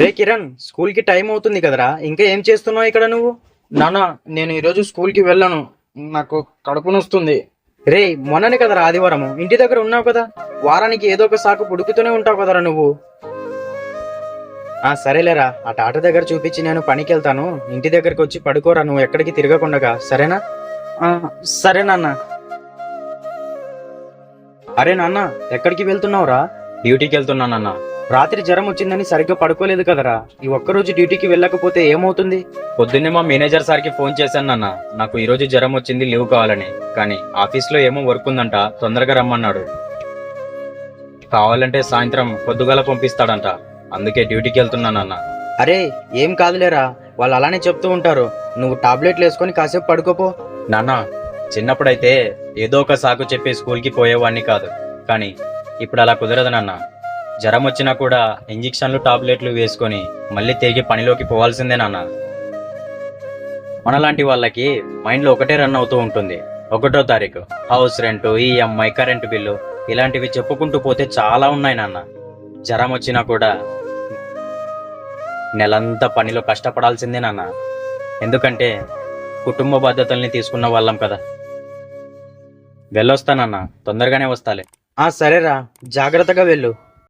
రే Kiran, school కి time అవుతుంది కదరా, ఇంకా ఏం చేస్తున్నావు ఇక్కడ నువ్వు? నాన్న, నేను ఈరోజు స్కూల్ కి వెళ్ళను. నాకు కడుపు నొస్తుంది. రే, మొన్ననే కదరా ఆదివారము, ఇంటి దగ్గర ఉన్నావు కదా. వారానికి ఏదో ఒక సాకు పుడుకుతూనే ఉంటావు కదరా నువ్వు. సరేలేరా, ఆ టాటా దగ్గర చూపించి నేను పనికి వెళ్తాను. ఇంటి దగ్గరకు వచ్చి పడుకోరా, నువ్వు ఎక్కడికి తిరగకుండగా, సరేనా? ఆ, సరే నాన్న. అరే నాన్న, ఎక్కడికి వెళ్తున్నావురా? డ్యూటీకి వెళ్తున్నానన్న. రాత్రి జ్వరం వచ్చిందని సరిగ్గా పడుకోలేదు కదరా. ఈ ఒక్కరోజు డ్యూటీకి వెళ్ళకపోతే ఏమవుతుంది? పొద్దున్నే మా మేనేజర్ సార్కి ఫోన్ చేశాను నాన్న, నాకు ఈ రోజు జ్వరం వచ్చింది, లీవ్ కావాలని. కానీ ఆఫీస్లో ఏమో వర్క్ ఉందంట, తొందరగా రమ్మన్నాడు. కావాలంటే సాయంత్రం పొద్దుగాల పంపిస్తాడంట. అందుకే డ్యూటీకి వెళ్తున్నానన్న. అరే, ఏం కాదులేరా, వాళ్ళు అలానే చెప్తూ ఉంటారు. నువ్వు టాబ్లెట్లు వేసుకొని కాసేపు పడుకోపో. నాన్న, చిన్నప్పుడైతే ఏదో ఒక సాకు చెప్పి స్కూల్కి పోయేవాడిని కాదు. కానీ ఇప్పుడు అలా కుదరదు నాన్న. జ్వరం వచ్చినా కూడా ఇంజెక్షన్లు టాబ్లెట్లు వేసుకొని మళ్ళీ తిరిగి పనిలోకి పోవాల్సిందే నాన్న. మనలాంటి వాళ్ళకి మైండ్లో ఒకటే రన్ అవుతూ ఉంటుంది. 1వ తారీఖు house rent, EMI, current bill, ఇలాంటివి చెప్పుకుంటూ పోతే చాలా ఉన్నాయి నాన్న. జ్వరం వచ్చినా కూడా నెలంతా పనిలో కష్టపడాల్సిందే నాన్న. ఎందుకంటే కుటుంబ బాధ్యతల్ని తీసుకున్న వాళ్ళం కదా. వెళ్ళొస్తానన్నా, తొందరగానే వస్తాలే. సరేరా, జాగ్రత్తగా వెళ్ళు.